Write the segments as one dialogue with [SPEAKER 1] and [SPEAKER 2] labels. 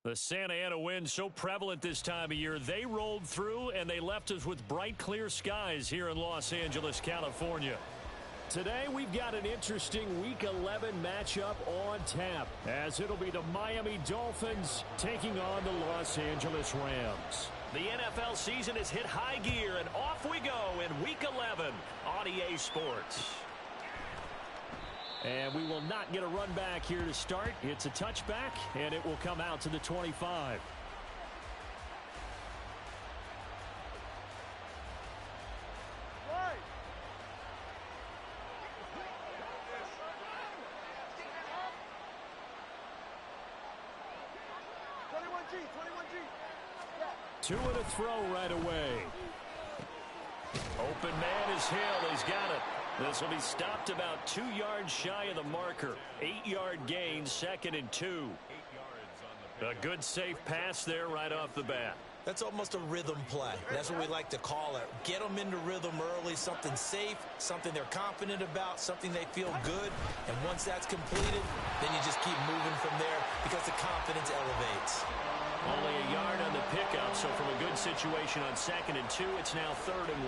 [SPEAKER 1] The Santa Ana wind so prevalent this time of year. They rolled through and they left us with bright, clear skies here in Los Angeles, California. Today we've got an interesting Week 11 matchup on tap, as it'll be the Miami Dolphins taking on the Los Angeles Rams. The NFL season has hit high gear, and off we go in Week 11 on EA Sports. And we will not get a run back here to start. It's a touchback, and it will come out to the 25. Two and a throw right away. Open man is Hill. He's got it. This will be stopped about 2 yards shy of the marker. 8-yard gain, 2nd and 2. A good safe pass there right off the bat.
[SPEAKER 2] That's almost a rhythm play. That's what we like to call it. Get them into rhythm early, something safe, something they're confident about, something they feel good. And once that's completed, then you just keep moving from there because the confidence elevates.
[SPEAKER 1] Only a yard on the pickup, so from a good situation on 2nd and 2, it's now 3rd and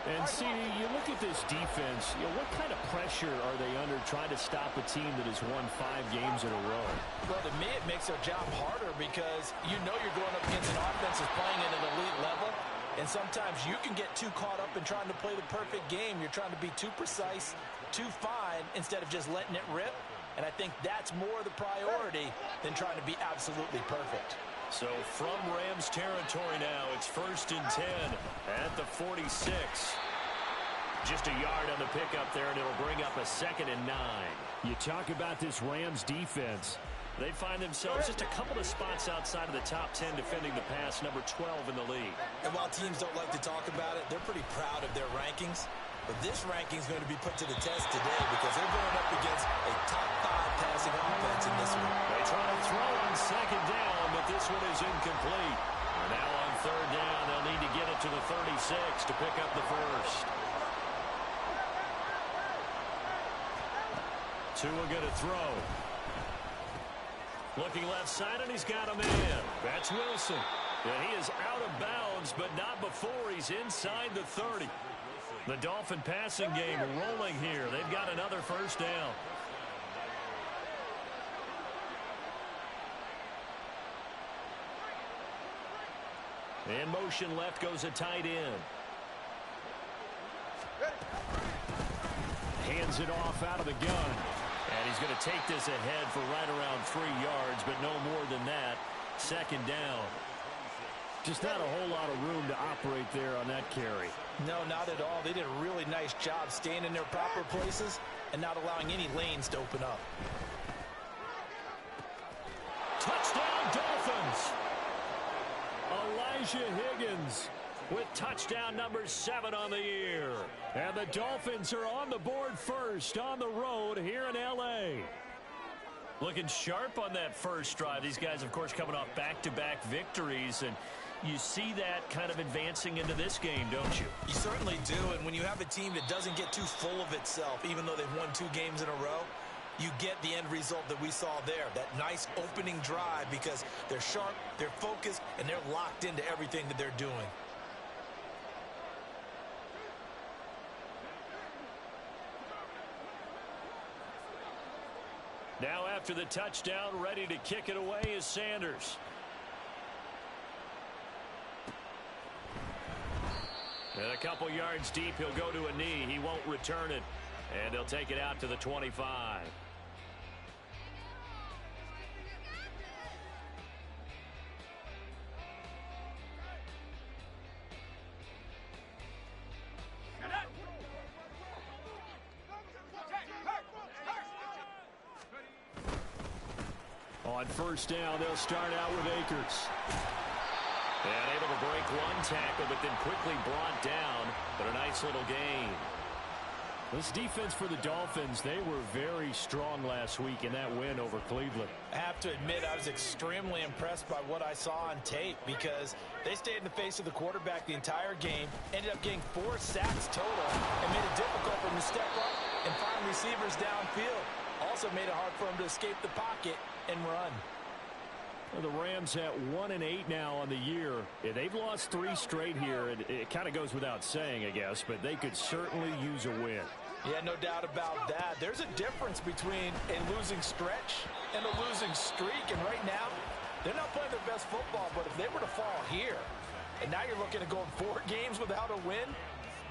[SPEAKER 1] 1. And see, you look at this defense, what kind of pressure are they under trying to stop a team that has won 5 games in a row?
[SPEAKER 3] Well, to me, it makes their job harder because you know you're going up against an offense that's playing at an elite level, and sometimes you can get too caught up in trying to play the perfect game. You're trying to be too precise, too fine, instead of just letting it rip. And I think that's more the priority than trying to be absolutely perfect.
[SPEAKER 1] So from Rams territory now, it's 1st and 10 at the 46. Just a yard on the pickup there, and it'll bring up a 2nd and 9.
[SPEAKER 4] You talk about this Rams defense.
[SPEAKER 1] They find themselves just a couple of spots outside of the top 10 defending the pass, number 12 in the league.
[SPEAKER 2] And while teams don't like to talk about it, they're pretty proud of their rankings. But this ranking is going to be put to the test today because they're going up against a top 5 passing offense in this one.
[SPEAKER 1] They try to throw on 2nd down, but this one is incomplete. And now on 3rd down, they'll need to get it to the 36 to pick up the first. Tua going to throw. Looking left side, and he's got a man. That's Wilson. And he is out of bounds, but not before he's inside the 30. The Dolphin passing game rolling here. They've got another first down. In motion left goes a tight end.
[SPEAKER 4] Hands it off out of the gun.
[SPEAKER 1] And he's going to take this ahead for right around 3 yards, but no more than that. 2nd down.
[SPEAKER 4] Just not a whole lot of room to operate there on that carry.
[SPEAKER 3] No, not at all. They did a really nice job staying in their proper places and not allowing any lanes to open up.
[SPEAKER 1] Touchdown, Dolphins!
[SPEAKER 4] Elijah Higgins
[SPEAKER 1] with touchdown number 7 on the year.
[SPEAKER 4] And the Dolphins are on the board first on the road here in L.A.
[SPEAKER 1] Looking sharp on that first drive. These guys, of course, coming off back-to-back victories, and you see that kind of advancing into this game, don't you?
[SPEAKER 2] You certainly do, and when you have a team that doesn't get too full of itself, even though they've won 2 games in a row, you get the end result that we saw there, that nice opening drive, because they're sharp, they're focused, and they're locked into everything that they're doing.
[SPEAKER 1] Now after the touchdown, ready to kick it away is Sanders. And a couple yards deep, he'll go to a knee. He won't return it. And they'll take it out to the 25.
[SPEAKER 4] On first down, they'll start out with Akers.
[SPEAKER 1] And able to break one tackle, but then quickly brought down. But a nice little gain.
[SPEAKER 4] This defense for the Dolphins, they were very strong last week in that win over Cleveland.
[SPEAKER 3] I have to admit, I was extremely impressed by what I saw on tape because they stayed in the face of the quarterback the entire game, ended up getting 4 sacks total, and made it difficult for him to step up and find receivers downfield. Also made it hard for him to escape the pocket and run.
[SPEAKER 4] Well, the Rams at 1-8 now on the year. Yeah, they've lost 3 straight here. It kind of goes without saying, I guess, but they could certainly use a win.
[SPEAKER 3] Yeah, no doubt about that. There's a difference between a losing stretch and a losing streak, and right now, they're not playing their best football, but if they were to fall here, and now you're looking at going 4 games without a win,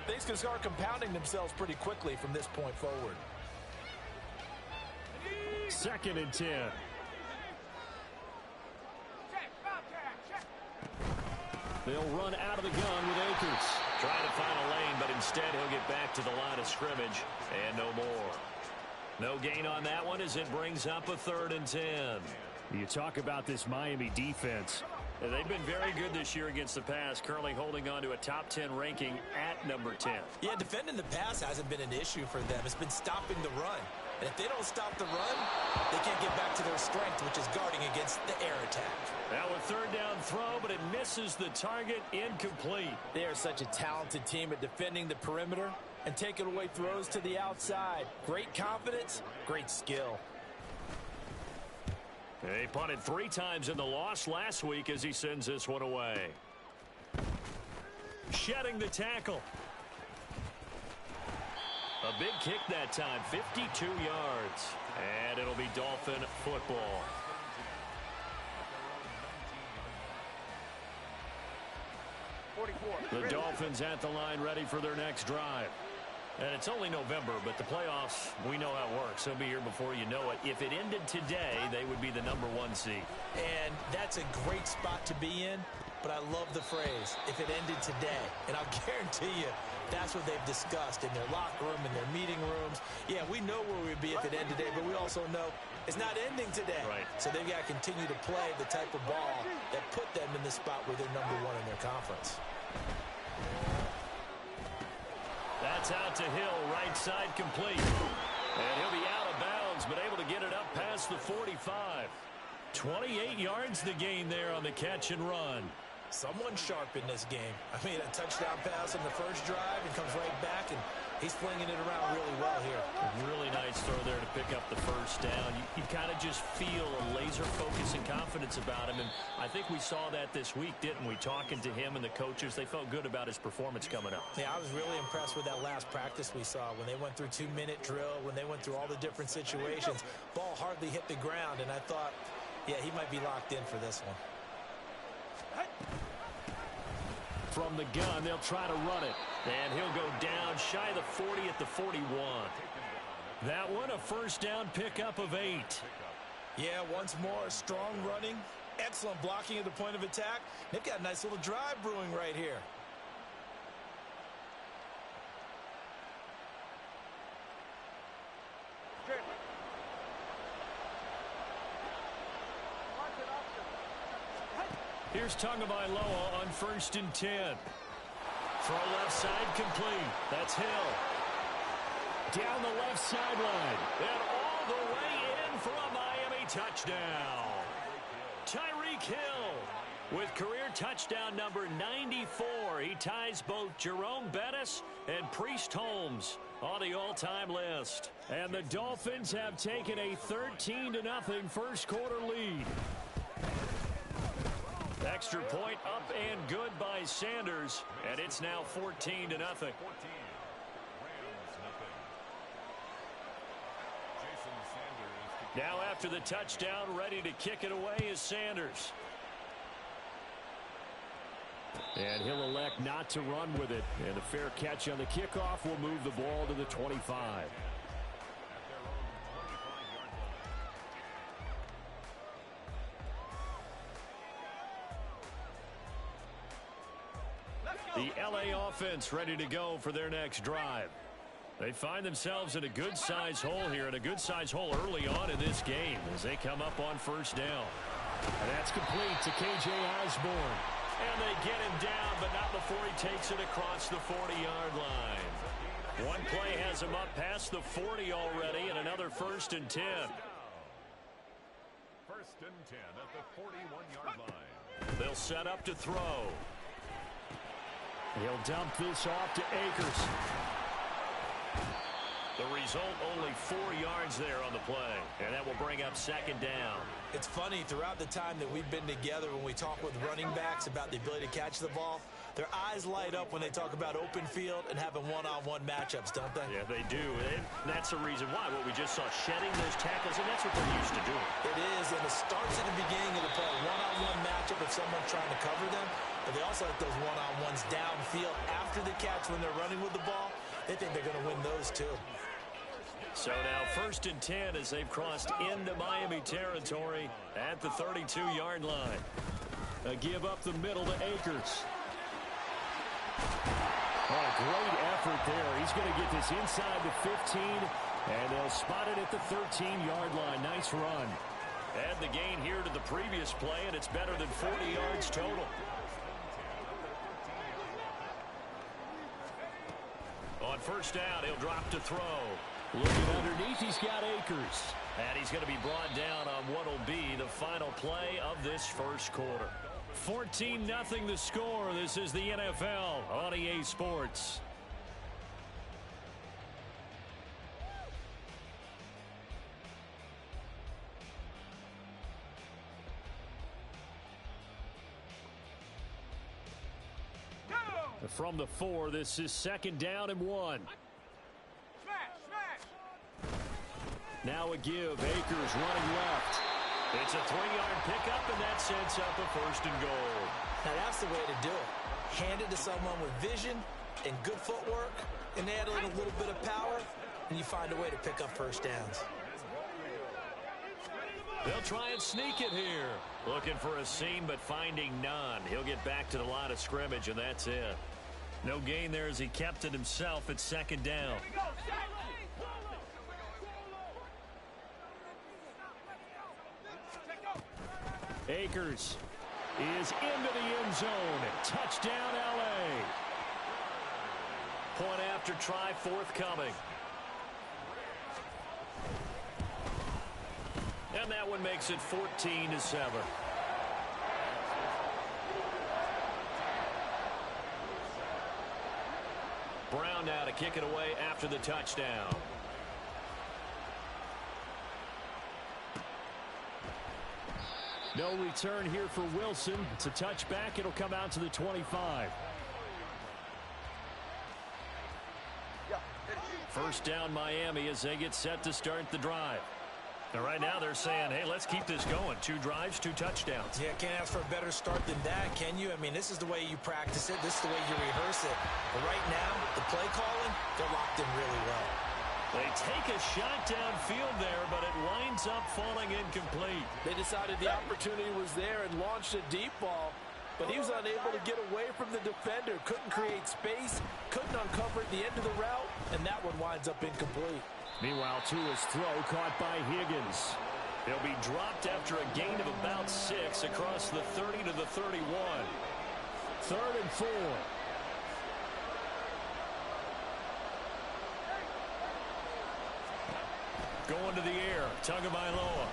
[SPEAKER 3] things can start compounding themselves pretty quickly from this point forward.
[SPEAKER 4] 2nd and 10. They'll run out of the gun with Akers.
[SPEAKER 1] Trying to find a lane, but instead he'll get back to the line of scrimmage. And no more. No gain on that one as it brings up a 3rd and 10.
[SPEAKER 4] You talk about this Miami defense.
[SPEAKER 1] They've been very good this year against the pass, currently holding on to a top 10 ranking at number 10.
[SPEAKER 2] Yeah, defending the pass hasn't been an issue for them. It's been stopping the run. And if they don't stop the run, they can't get back to their strength, which is guarding against the air attack.
[SPEAKER 1] Now a 3rd down throw, but it misses the target, incomplete.
[SPEAKER 3] They are such a talented team at defending the perimeter and taking away throws to the outside. Great confidence, great skill.
[SPEAKER 1] He punted 3 times in the loss last week as he sends this one away. Shedding the tackle. A big kick that time, 52 yards. And it'll be Dolphin football. The Dolphins at the line ready for their next drive. And it's only November, but the playoffs, we know how it works. They'll be here before you know it. If it ended today, they would be the number 1 seed.
[SPEAKER 2] And that's a great spot to be in, but I love the phrase, if it ended today. And I'll guarantee you, that's what they've discussed in their locker room, in their meeting rooms. Yeah, we know where we'd be if it ended today, but we also know it's not ending today.
[SPEAKER 1] Right.
[SPEAKER 2] So they've got to continue to play the type of ball that put them in the spot where they're number 1 in their conference.
[SPEAKER 1] That's out to Hill, right side complete. And he'll be out of bounds, but able to get it up past the 45. 28 yards the gain there on the catch and run.
[SPEAKER 2] Someone sharp in this game. I mean, a touchdown pass on the first drive and comes right back, and he's flinging it around really well here.
[SPEAKER 1] Really nice throw there to pick up the first down. You kind of just feel a laser focus and confidence about him, and I think we saw that this week, didn't we? Talking to him and the coaches, they felt good about his performance coming up.
[SPEAKER 2] Yeah, I was really impressed with that last practice we saw when they went through 2-minute drill, when they went through all the different situations. Ball hardly hit the ground, and I thought, yeah, he might be locked in for this one.
[SPEAKER 1] From the gun, they'll try to run it. And he'll go down shy of the 40 at the 41. That one, a first down pickup of 8.
[SPEAKER 2] Yeah, once more, strong running. Excellent blocking at the point of attack. They've got a nice little drive brewing right here.
[SPEAKER 1] Here's Tagovailoa on 1st and 10. Throw left side complete. That's Hill. Down the left sideline. And all the way in for a Miami touchdown. Tyreek Hill with career touchdown number 94. He ties both Jerome Bettis and Priest Holmes on the all-time list. And the Dolphins have taken a 13-0 first quarter lead. Extra point up and good by Sanders, and it's now 14-0. Now after the touchdown, ready to kick it away is Sanders.
[SPEAKER 4] And he'll elect not to run with it. And a fair catch on the kickoff will move the ball to the 25.
[SPEAKER 1] The LA offense ready to go for their next drive. They find themselves in a good-sized hole here, and a good-sized hole early on in this game as they come up on first down.
[SPEAKER 4] And that's complete to K.J. Osborne.
[SPEAKER 1] And they get him down, but not before he takes it across the 40-yard line. One play has him up past the 40 already, and another 1st and 10.
[SPEAKER 5] 1st and 10 at the 41-yard line.
[SPEAKER 1] They'll set up to throw.
[SPEAKER 4] He'll dump this off to Akers.
[SPEAKER 1] The result, only 4 yards there on the play. And that will bring up second down.
[SPEAKER 2] It's funny, throughout the time that we've been together, when we talk with running backs about the ability to catch the ball, their eyes light up when they talk about open field and having one-on-one matchups, don't they?
[SPEAKER 1] Yeah, they do. And that's the reason why. What we just saw, shedding those tackles, and that's what they're used to doing.
[SPEAKER 2] It is, and it starts at the beginning of the play. One-on-one matchup if someone's trying to cover them, but they also like those one-on-ones downfield after the catch when they're running with the ball. They think they're going to win those too.
[SPEAKER 1] So now 1st and 10 as they've crossed into Miami territory at the 32-yard line. A give up the middle to Akers. Oh, a great effort there. He's going to get this inside the 15, and they'll spot it at the 13-yard line. Nice run. Add the gain here to the previous play, and it's better than 40 yards total. On 1st down, he'll drop to throw. Looking underneath, he's got Akers. And he's going to be brought down on what will be the final play of this first quarter. 14-0 the score. This is the NFL on EA Sports. From the 4, this is 2nd down and 1. Now a give. Akers running left. It's a 3-yard pickup, and that sets up a 1st and goal.
[SPEAKER 2] Now that's the way to do it. Hand it to someone with vision and good footwork, and add a little bit of power, and you find a way to pick up 1st downs.
[SPEAKER 1] They'll try and sneak it here. Looking for a seam, but finding none. He'll get back to the line of scrimmage, and that's it. No gain there as he kept it himself at 2nd down. Akers is into the end zone. Touchdown, L.A. Point after try forthcoming. And that one makes it 14-7. Brown now to kick it away after the touchdown. No return here for Wilson. It's a touchback. It'll come out to the 25. 1st down Miami as they get set to start the drive. Now right now they're saying, hey, let's keep this going. 2 drives, 2 touchdowns.
[SPEAKER 2] Yeah, can't ask for a better start than that, can you? I mean, this is the way you practice it. This is the way you rehearse it. But right now, the play calling, they're locked in really well.
[SPEAKER 1] They take a shot downfield there, but it winds up falling incomplete.
[SPEAKER 3] They decided the opportunity was there and launched a deep ball, but he was unable to get away from the defender. Couldn't create space, couldn't uncover at the end of the route, and that one winds up incomplete.
[SPEAKER 1] Meanwhile, Tua's throw caught by Higgins. He'll be dropped after a gain of about 6 across the 30 to the 31. 3rd and 4. Going to the air. Tagovailoa.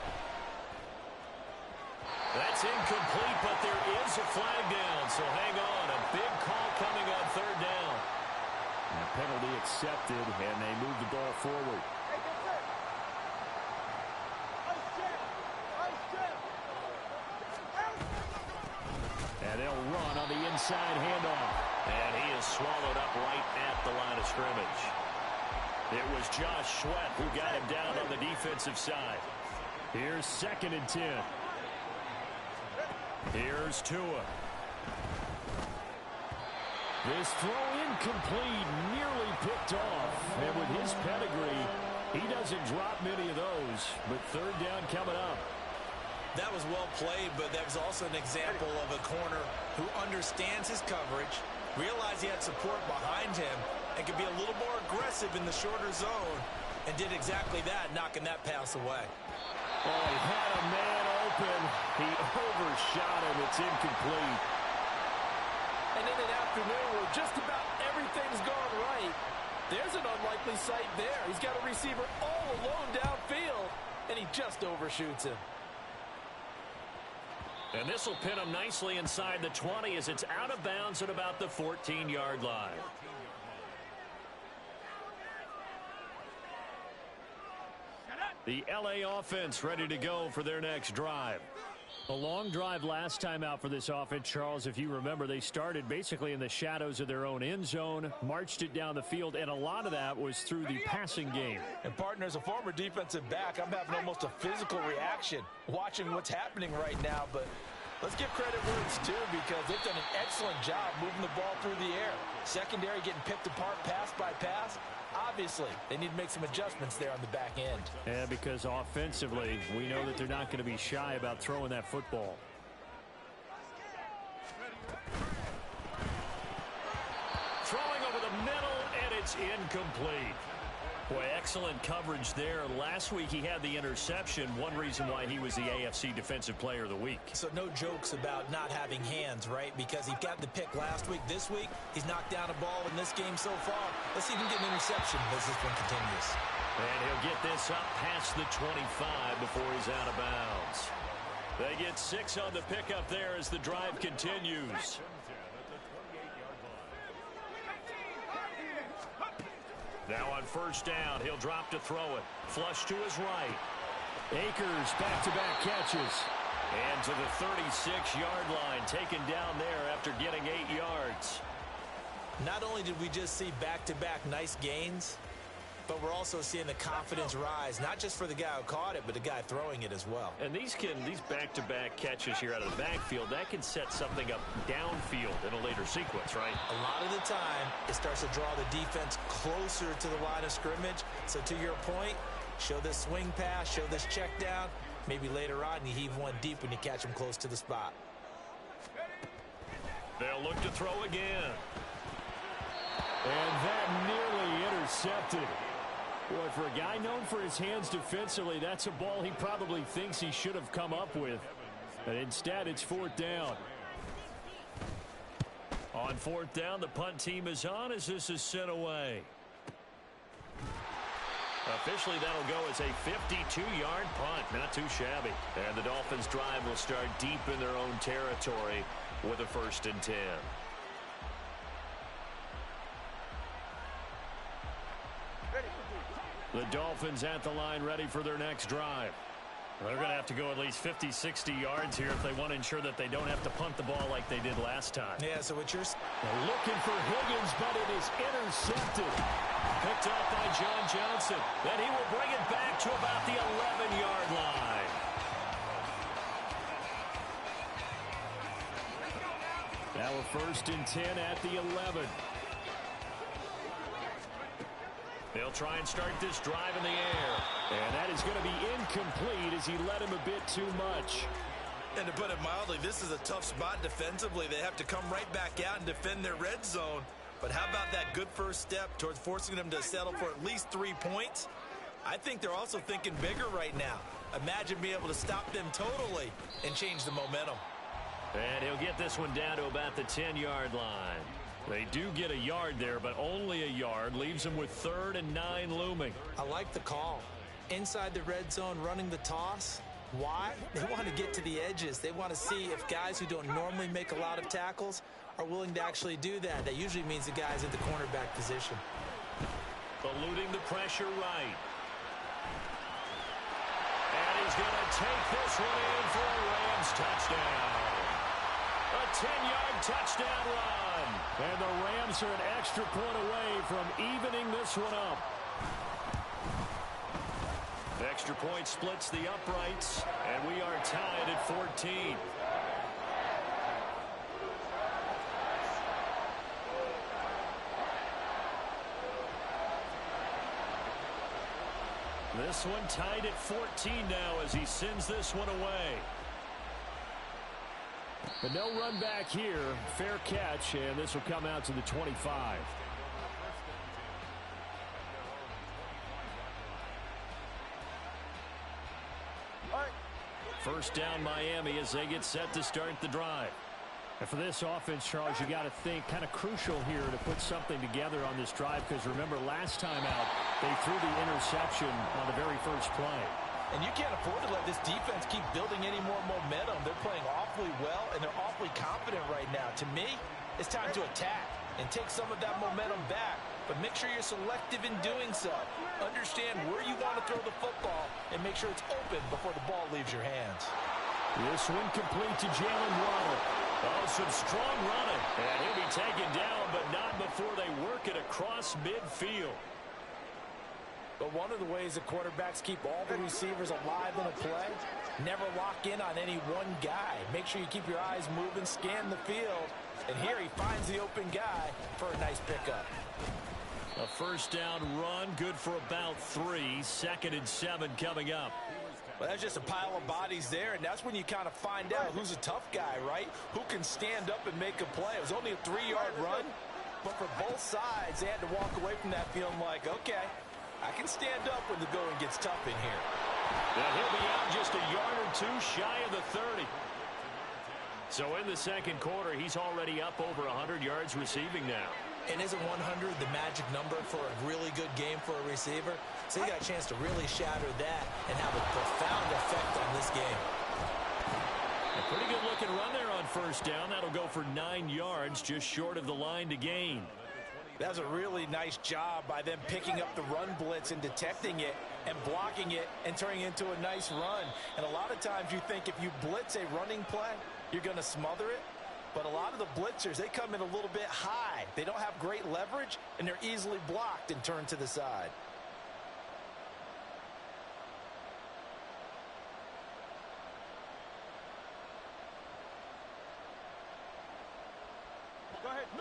[SPEAKER 1] That's incomplete, but there is a flag down, so hang on. A big call coming on 3rd down. And a penalty accepted, and they move the ball forward. And they'll run on the inside handoff. And he is swallowed up right at the line of scrimmage. It was Josh Sweat who got him down on the defensive side. Here's 2nd and 10. Here's Tua. This throw incomplete, nearly picked off. And with his pedigree, he doesn't drop many of those. But 3rd down coming up.
[SPEAKER 2] That was well played, but that was also an example of a corner who understands his coverage, realized he had support behind him, and could be a little more aggressive in the shorter zone, and did exactly that, knocking that pass away.
[SPEAKER 1] Oh, he had a man open. He overshot him. It's incomplete.
[SPEAKER 3] And in an afternoon where just about everything's gone right, there's an unlikely sight there. He's got a receiver all alone downfield, and he just overshoots him.
[SPEAKER 1] And this will pin him nicely inside the 20 as it's out of bounds at about the 14-yard line. The LA offense ready to go for their next drive.
[SPEAKER 4] A long drive last time out for this offense, Charles. If you remember, they started basically in the shadows of their own end zone, marched it down the field, and a lot of that was through the passing game.
[SPEAKER 3] And, partner, as a former defensive back, I'm having almost a physical reaction watching what's happening right now. But let's give credit where it's due, because they've done an excellent job moving the ball through the air. Secondary getting picked apart pass by pass. Obviously, they need to make some adjustments there on the back end.
[SPEAKER 4] Yeah, because offensively, we know that they're not going to be shy about throwing that football.
[SPEAKER 1] Throwing over the middle, and it's incomplete. Boy, excellent coverage there. Last week he had the interception. One reason why he was the AFC Defensive Player of the Week.
[SPEAKER 2] So no jokes about not having hands, right? Because he got the pick last week. This week, he's knocked down a ball in this game so far. Let's see if he can get an interception as this one continues.
[SPEAKER 1] And he'll get this up past the 25 before he's out of bounds. They get 6 on the pickup there as the drive continues. Now on first down, he'll drop to throw it. Flush to his right.
[SPEAKER 4] Akers back-to-back catches.
[SPEAKER 1] And to the 36-yard line, taken down there after getting 8 yards.
[SPEAKER 2] Not only did we just see back-to-back nice gains, but we're also seeing the confidence rise, not just for the guy who caught it, but the guy throwing it as well.
[SPEAKER 1] And these back-to-back catches here out of the backfield, that can set something up downfield in a later sequence, right?
[SPEAKER 2] A lot of the time, it starts to draw the defense closer to the line of scrimmage. So to your point, show this swing pass, show this check down. Maybe later on you heave one deep when you catch him close to the spot.
[SPEAKER 1] They'll look to throw again.
[SPEAKER 4] And that nearly intercepted. Boy, for a guy known for his hands defensively, that's a ball he probably thinks he should have come up with. But instead, it's 4th down.
[SPEAKER 1] On 4th down, the punt team is on as this is sent away. Officially, that'll go as a 52-yard punt. Not too shabby. And the Dolphins' drive will start deep in their own territory with a 1st and 10.
[SPEAKER 4] The Dolphins at the line ready for their next drive.
[SPEAKER 1] They're going to have to go at least 50, 60 yards here if they want to ensure that they don't have to punt the ball like they did last time.
[SPEAKER 2] Yeah, so what you're...
[SPEAKER 4] They're looking for Higgins, but it is intercepted.
[SPEAKER 1] Picked up by John Johnson. Then he will bring it back to about the 11-yard line.
[SPEAKER 4] Now a 1st and 10 at the 11.
[SPEAKER 1] They'll try and start this drive in the air.
[SPEAKER 4] And that is going to be incomplete as he led him a bit too much.
[SPEAKER 3] And to put it mildly, this is a tough spot defensively. They have to come right back out and defend their red zone. But how about that good first step towards forcing them to settle for at least 3 points? I think they're also thinking bigger right now. Imagine being able to stop them totally and change the momentum.
[SPEAKER 1] And he'll get this one down to about the 10-yard line. They do get a yard there, but only a yard. Leaves them with 3rd and 9 looming.
[SPEAKER 2] I like the call. Inside the red zone, running the toss. Why? They want to get to the edges. They want to see if guys who don't normally make a lot of tackles are willing to actually do that. That usually means the guy's at the cornerback position.
[SPEAKER 1] Eluding the pressure right. And he's going to take this one in for a Rams touchdown. A 10-yard touchdown run.
[SPEAKER 4] And the Rams are an extra point away from evening this one up.
[SPEAKER 1] The extra point splits the uprights, and we are tied at 14. This one tied at 14 now as he sends this one away.
[SPEAKER 4] But no run back here. Fair catch, and this will come out to the 25.
[SPEAKER 1] First down Miami as they get set to start the drive.
[SPEAKER 4] And for this offense, Charles, you got to think kind of crucial here to put something together on this drive, because remember last time out they threw the interception on the very first play.
[SPEAKER 3] And you can't afford to let this defense keep building any more momentum. They're playing awfully well, and they're awfully confident right now. To me, it's time to attack and take some of that momentum back but make sure you're selective in doing so. Understand where you want to throw the football and make sure it's open before the ball leaves your hands.
[SPEAKER 1] This one complete to Jalen Waddle. Oh, some strong running. And he'll be taken down, but not before they work it across midfield.
[SPEAKER 3] But one of the ways that quarterbacks keep all the receivers alive in a play, never lock in on any one guy. Make sure you keep your eyes moving, scan the field. And here he finds the open guy for a nice pickup.
[SPEAKER 1] A first down run, good for about 3. 2nd and 7 coming up.
[SPEAKER 3] Well, that's just a pile of bodies there, and that's when you kind of find out who's a tough guy, right? Who can stand up and make a play. It was only a 3-yard run, but for both sides, they had to walk away from that feeling like, okay, I can stand up when the going gets tough in here.
[SPEAKER 1] And he'll be out just a yard or 2 shy of the 30. So in the second quarter, he's already up over 100 yards receiving now.
[SPEAKER 2] And isn't 100 the magic number for a really good game for a receiver? So he got a chance to really shatter that and have a profound effect on this game.
[SPEAKER 1] A pretty good looking run there on first down. That'll go for 9 yards, just short of the line to gain.
[SPEAKER 3] That was a really nice job by them picking up the run blitz and detecting it and blocking it and turning it into a nice run. And a lot of times you think if you blitz a running play, you're going to smother it. But a lot of the blitzers, they come in a little bit high. They don't have great leverage, and they're easily blocked and turned to the side.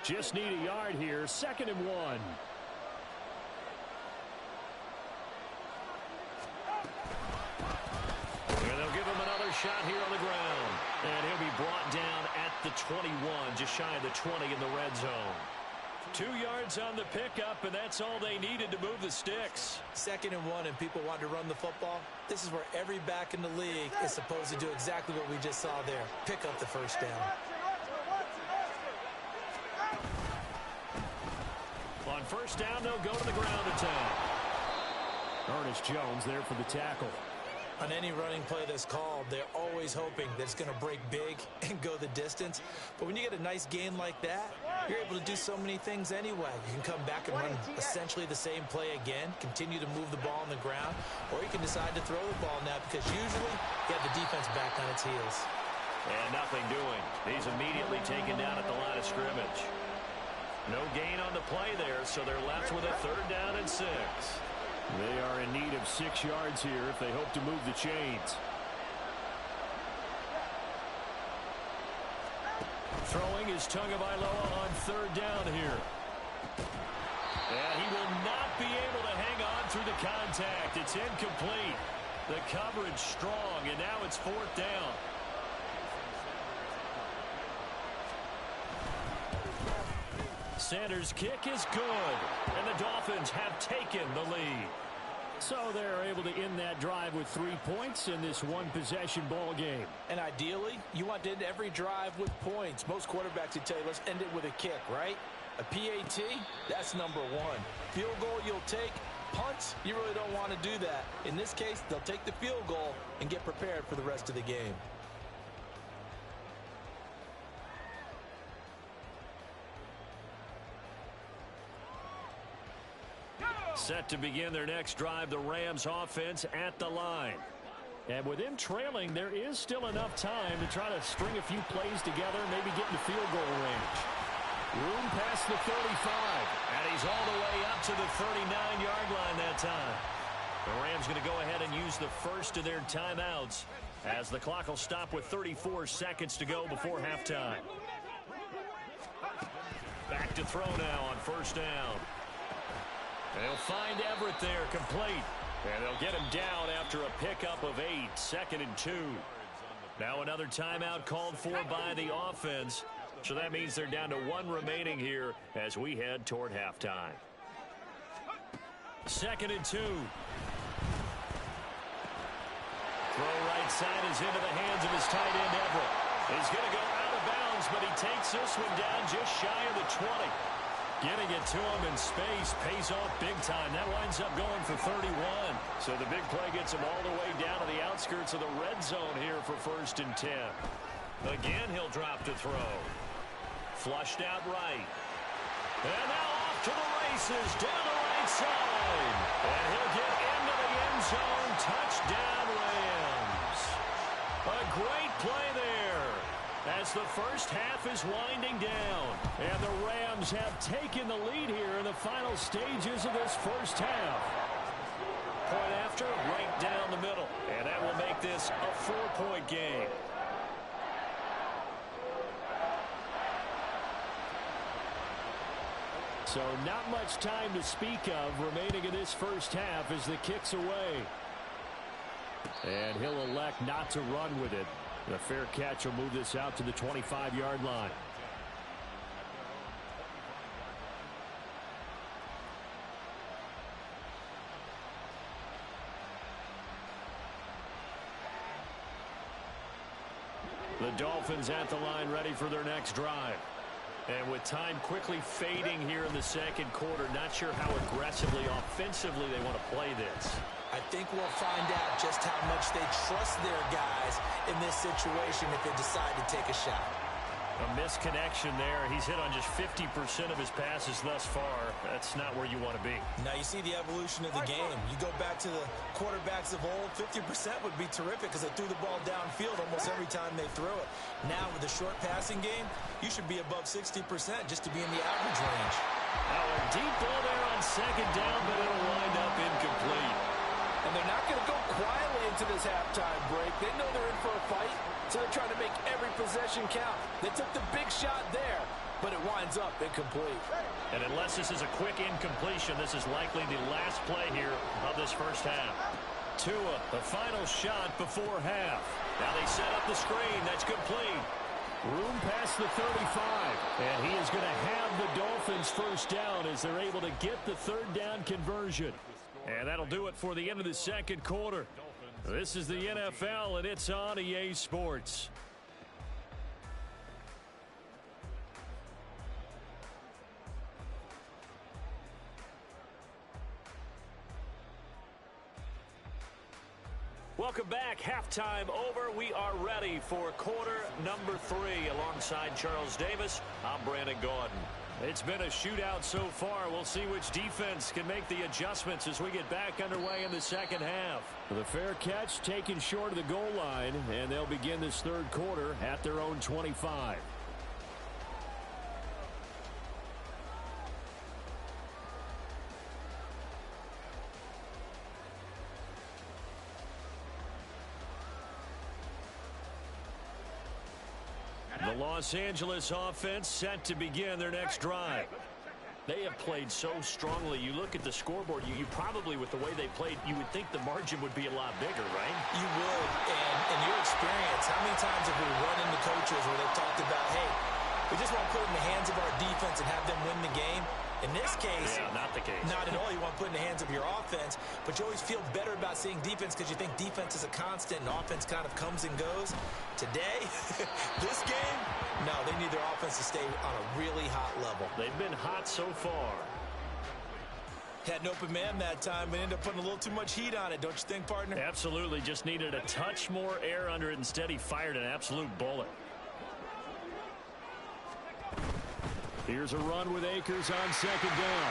[SPEAKER 1] Just need a yard here. 2nd and 1. And they'll give him another shot here on the ground. And he'll be brought down at the 21, just shy of the 20 in the red zone. 2 yards on the pickup, and that's all they needed to move the sticks.
[SPEAKER 2] 2nd and 1, and people want to run the football. This is where every back in the league is supposed to do exactly what we just saw there. Pick up the first down.
[SPEAKER 1] On first down, they'll go to the ground attack. Ernest Jones there for the tackle.
[SPEAKER 2] On any running play that's called, they're always hoping that it's going to break big and go the distance. But when you get a nice gain like that, you're able to do so many things anyway. You can come back and run essentially the same play again, continue to move the ball on the ground, or you can decide to throw the ball now because usually you have the defense back on its heels.
[SPEAKER 1] And nothing doing. He's immediately taken down at the line of scrimmage. No gain on the play there, so they're left with a 3rd down and 6. They are in need of 6 yards here if they hope to move the chains. Throwing is Tagovailoa on 3rd down here. And he will not be able to hang on through the contact. It's incomplete. The coverage strong, and now it's 4th down. Sanders' kick is good, and the Dolphins have taken the lead. So they're able to end that drive with 3 points in this one-possession ball game.
[SPEAKER 3] And ideally, you want to end every drive with points. Most quarterbacks would tell you, let's end it with a kick, right? A PAT, that's number 1. Field goal you'll take. Punts, you really don't want to do that. In this case, they'll take the field goal and get prepared for the rest of the game.
[SPEAKER 1] Set to begin their next drive, the Rams offense at the line. And with them trailing, there is still enough time to try to string a few plays together, maybe get in the field goal range. Room past the 35, and he's all the way up to the 39-yard line that time. The Rams going to go ahead and use the first of their timeouts as the clock will stop with 34 seconds to go before halftime. Back to throw now on first down. They'll find Everett there, complete. And they'll get him down after a pickup of 8, 2nd and 2. Now another timeout called for by the offense. So that means they're down to 1 remaining here as we head toward halftime. 2nd and 2. Throw right side is into the hands of his tight end, Everett. He's going to go out of bounds, but he takes this one down just shy of the 20. Getting it to him in space pays off big time. That winds up going for 31. So the big play gets him all the way down to the outskirts of the red zone here for 1st and 10. Again, he'll drop to throw. Flushed out right. And now off off to the races down the right side. And he'll get into the end zone. Touchdown, Rams. A great play there as the first half is winding down. And the Rams have taken the lead here in the final stages of this first half. Point after, right down the middle. And that will make this a 4-point game. So not much time to speak of remaining in this first half as the kick's away. And he'll elect not to run with it. The fair catch will move this out to the 25-yard line. The Dolphins at the line ready for their next drive. And with time quickly fading here in the second quarter, not sure how aggressively, offensively they want to play this.
[SPEAKER 2] I think we'll find out just how much they trust their guys in this situation if they decide to take a shot.
[SPEAKER 1] A misconnection there. He's hit on just 50% of his passes thus far. That's not where you want to be.
[SPEAKER 2] Now you see the evolution of the game. You go back to the quarterbacks of old, 50% would be terrific because they threw the ball downfield almost every time they threw it. Now with the short passing game, you should be above 60% just to be in the average range.
[SPEAKER 1] Now a deep ball there on second down, but it'll wind up incomplete.
[SPEAKER 3] And they're not going to go quietly into this halftime break. They know they're in for a fight, so they're trying to make every possession count. They took the big shot there, but it winds up incomplete.
[SPEAKER 1] And unless this is a quick incompletion, this is likely the last play here of this first half. Tua, the final shot before half. Now they set up the screen. That's complete. Room past the 35. And he is going to have the Dolphins first down as they're able to get the third down conversion. And that'll do it for the end of the second quarter. This is the NFL, and it's on EA Sports. Welcome back. Halftime over. We are ready for quarter number 3. Alongside Charles Davis, I'm Brandon Gaudin. It's been a shootout so far. We'll see which defense can make the adjustments as we get back underway in the second half. The fair catch taken short of the goal line, and they'll begin this third quarter at their own 25. The Los Angeles offense set to begin their next drive. They have played so strongly. You look at the scoreboard, you probably, with the way they played, you would think the margin would be a lot bigger, right?
[SPEAKER 2] You would, and in your experience, how many times have we run into coaches where they've talked about, hey, we just want to put it in the hands of our defense and have them win the game? In this case,
[SPEAKER 1] yeah, not the case.
[SPEAKER 2] Not at all. You want to put it in the hands of your offense, but you always feel better about seeing defense because you think defense is a constant and offense kind of comes and goes. Today, this game, no, they need their offense to stay on a really hot level.
[SPEAKER 1] They've been hot so far.
[SPEAKER 2] Had an open man that time, but ended up putting a little too much heat on it, don't you think, partner?
[SPEAKER 1] Absolutely. Just needed a touch more air under it. Instead, he fired an absolute bullet. Here's a run with Akers on second down.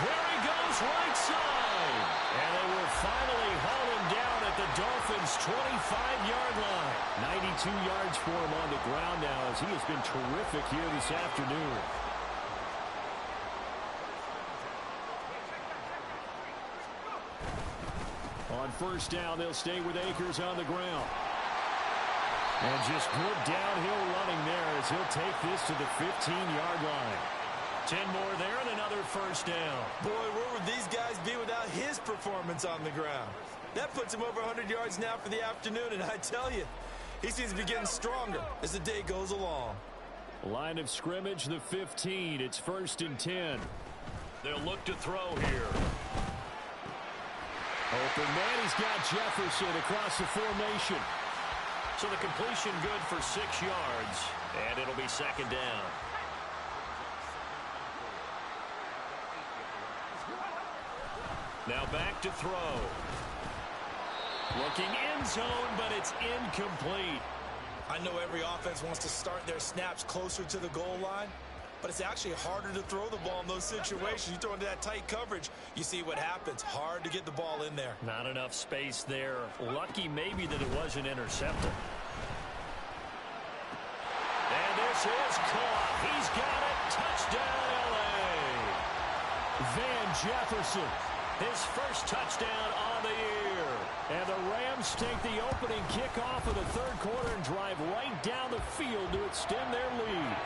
[SPEAKER 1] There he goes, right side. And they will finally haul him down at the Dolphins' 25-yard line. 92 yards for him on the ground now as he has been terrific here this afternoon. On first down, they'll stay with Akers on the ground. And just good downhill running there as he'll take this to the 15-yard line. 10 more there and another first down.
[SPEAKER 2] Boy, where would these guys be without his performance on the ground? That puts him over 100 yards now for the afternoon, and I tell you, he seems to be getting stronger as the day goes along.
[SPEAKER 1] Line of scrimmage, the 15. It's 1st and 10. They'll look to throw here. Open man, he's got Jefferson across the formation. So the completion good for 6 yards, and it'll be second down. Now back to throw. Looking end zone, but it's incomplete.
[SPEAKER 2] I know every offense wants to start their snaps closer to the goal line, but it's actually harder to throw the ball in those situations. You throw into that tight coverage, you see what happens. Hard to get the ball in there.
[SPEAKER 1] Not enough space there. Lucky maybe that it wasn't intercepted. And this is caught. He's got it. Touchdown, L.A. Van Jefferson, his first touchdown on the year. And the Rams take the opening kickoff of the third quarter and drive right down the field to extend their lead.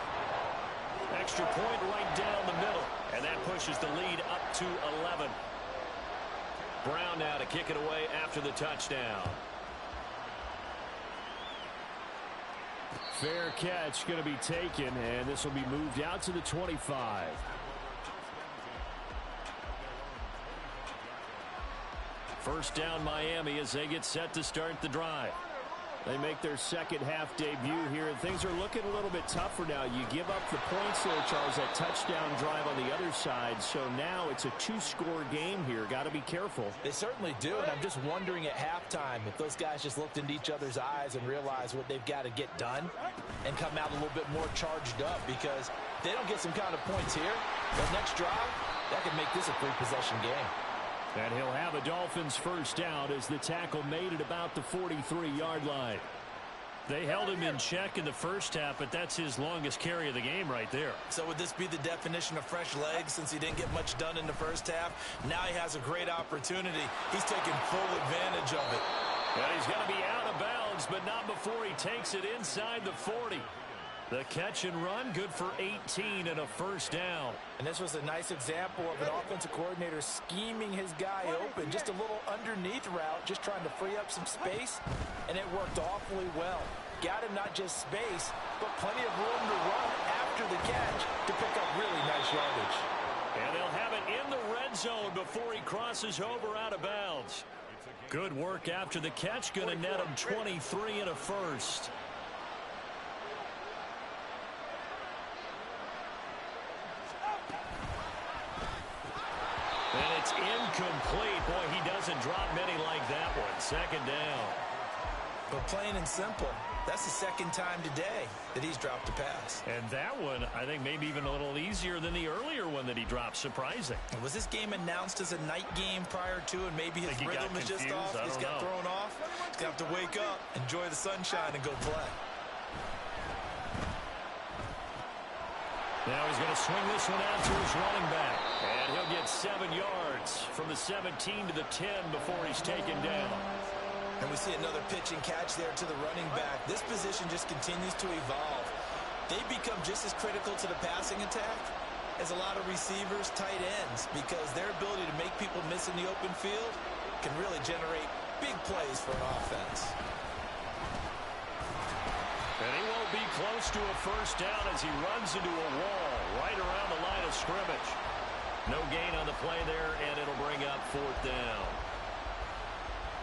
[SPEAKER 1] Extra point right down the middle. And that pushes the lead up to 11. Brown now to kick it away after the touchdown. Fair catch going to be taken, and this will be moved out to the 25. First down Miami as they get set to start the drive. They make their second half debut here, and things are looking a little bit tougher now. You give up the points there, Charles, that touchdown drive on the other side. So now it's a two-score game here. Got to be careful.
[SPEAKER 3] They certainly do, and I'm just wondering at halftime if those guys just looked into each other's eyes and realized what they've got to get done and come out a little bit more charged up, because they don't get some kind of points here. The next drive, that could make this a three-possession game.
[SPEAKER 1] And he'll have a Dolphins first down as the tackle made at about the 43-yard line. They held him in check in the first half, but that's his longest carry of the game right there.
[SPEAKER 2] So would this be the definition of fresh legs since he didn't get much done in the first half? Now he has a great opportunity. He's taking full advantage of it.
[SPEAKER 1] And he's going to be out of bounds, but not before he takes it inside the 40. The catch and run, good for 18 and a first down.
[SPEAKER 3] And this was a nice example of an offensive coordinator scheming his guy open. Just a little underneath route, just trying to free up some space, and it worked awfully well. Got him not just space, but plenty of room to run after the catch to pick up really nice yardage.
[SPEAKER 1] And they'll have it in the red zone before he crosses over out of bounds. Good work after the catch, going to net him 23 and a first. And it's incomplete. Boy, he doesn't drop many like that one. Second down.
[SPEAKER 2] But plain and simple, that's the second time today that he's dropped a pass.
[SPEAKER 1] And that one, I think, maybe even a little easier than the earlier one that he dropped. Surprising.
[SPEAKER 2] And was this game announced as a night game prior to, and maybe his rhythm is just off? He's got thrown off. He's going to have to wake up, enjoy the sunshine, and go play.
[SPEAKER 1] Now he's going to swing this one out to his running back. And he'll get 7 yards from the 17 to the 10 before he's taken down.
[SPEAKER 2] And we see another pitch and catch there to the running back. This position just continues to evolve. They become just as critical to the passing attack as a lot of receivers, tight ends, because their ability to make people miss in the open field can really generate big plays for an offense.
[SPEAKER 1] And he won't be close to a first down as he runs into a wall right around the line of scrimmage. No gain on the play there, and it'll bring up fourth down.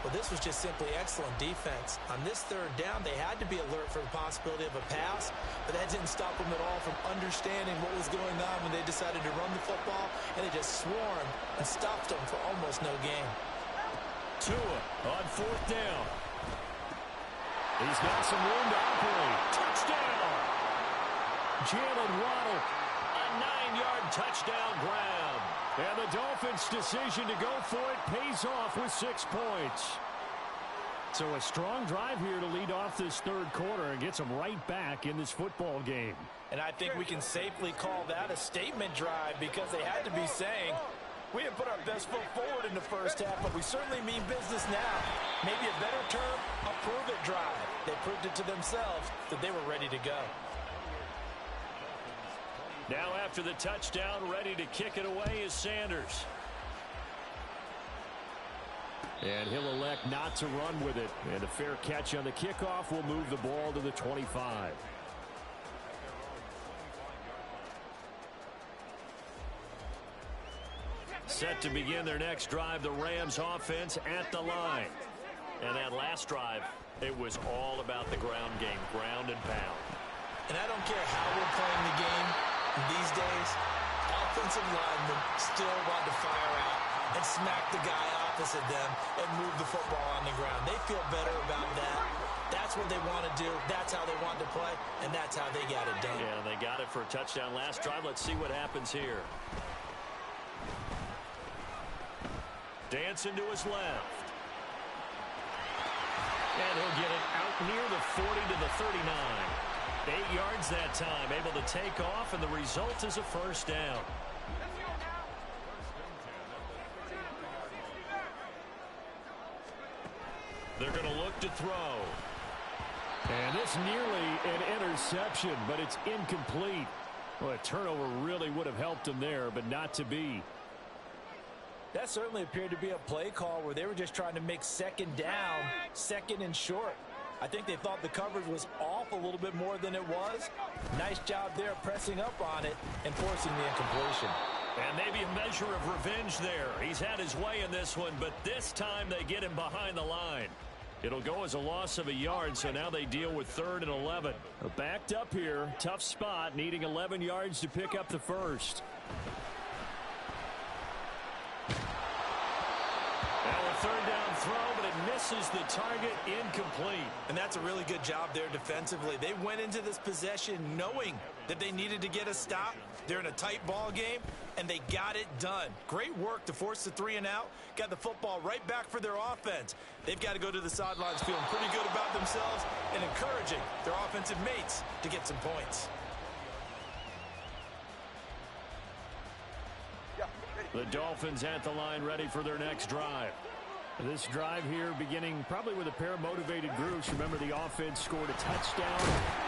[SPEAKER 2] Well, this was just simply excellent defense. On this third down, they had to be alert for the possibility of a pass, but that didn't stop them at all from understanding what was going on when they decided to run the football, and they just swarmed and stopped them for almost no gain.
[SPEAKER 1] Tua on fourth down. He's got some room to operate. Touchdown! Jalen Waddle, a 9-yard touchdown grab. And the Dolphins' decision to go for it pays off with 6 points. So a strong drive here to lead off this third quarter and gets them right back in this football game.
[SPEAKER 3] And I think we can safely call that a statement drive, because they had to be saying, we have put our best foot forward in the first half, but we certainly mean business now. Maybe a better term, a prove-it drive. They proved it to themselves that they were ready to go.
[SPEAKER 1] Now after the touchdown, ready to kick it away is Sanders. And he'll elect not to run with it. And a fair catch on the kickoff will move the ball to the 25. Set to begin their next drive, the Rams offense at the line. And that last drive, it was all about the ground game, ground and pound.
[SPEAKER 2] And I don't care how we're playing the game these days, offensive linemen still want to fire out and smack the guy opposite them and move the football on the ground. They feel better about that That's what they want to do. That's how they want to play, and that's how they got it done.
[SPEAKER 1] Yeah, they got it for a touchdown last drive. Let's see what happens here. Dancing to his left. And he'll get it out near the 40 to the 39. 8 yards that time, able to take off, and the result is a first down. They're going to look to throw.
[SPEAKER 4] And this nearly an interception, but it's incomplete. Well, a turnover really would have helped him there, but not to be.
[SPEAKER 3] That certainly appeared to be a play call where they were just trying to make second down, second and short. I think they thought the coverage was off a little bit more than it was. Nice job there pressing up on it and forcing the incompletion.
[SPEAKER 1] And maybe a measure of revenge there. He's had his way in this one, but this time they get him behind the line. It'll go as a loss of a yard, so now they deal with 3rd and 11.
[SPEAKER 4] Backed up here, tough spot, needing 11 yards to pick up the first.
[SPEAKER 1] Now a 3rd down throw, but it misses the target, incomplete.
[SPEAKER 2] And that's a really good job there defensively. They went into this possession knowing that they needed to get a stop. They're in a tight ball game, and they got it done. Great work to force the 3 and out. Got the football right back for their offense. They've got to go to the sidelines feeling pretty good about themselves and encouraging their offensive mates to get some points.
[SPEAKER 4] The Dolphins at the line ready for their next drive. This drive here beginning probably with a pair of motivated groups. Remember, the offense scored a touchdown.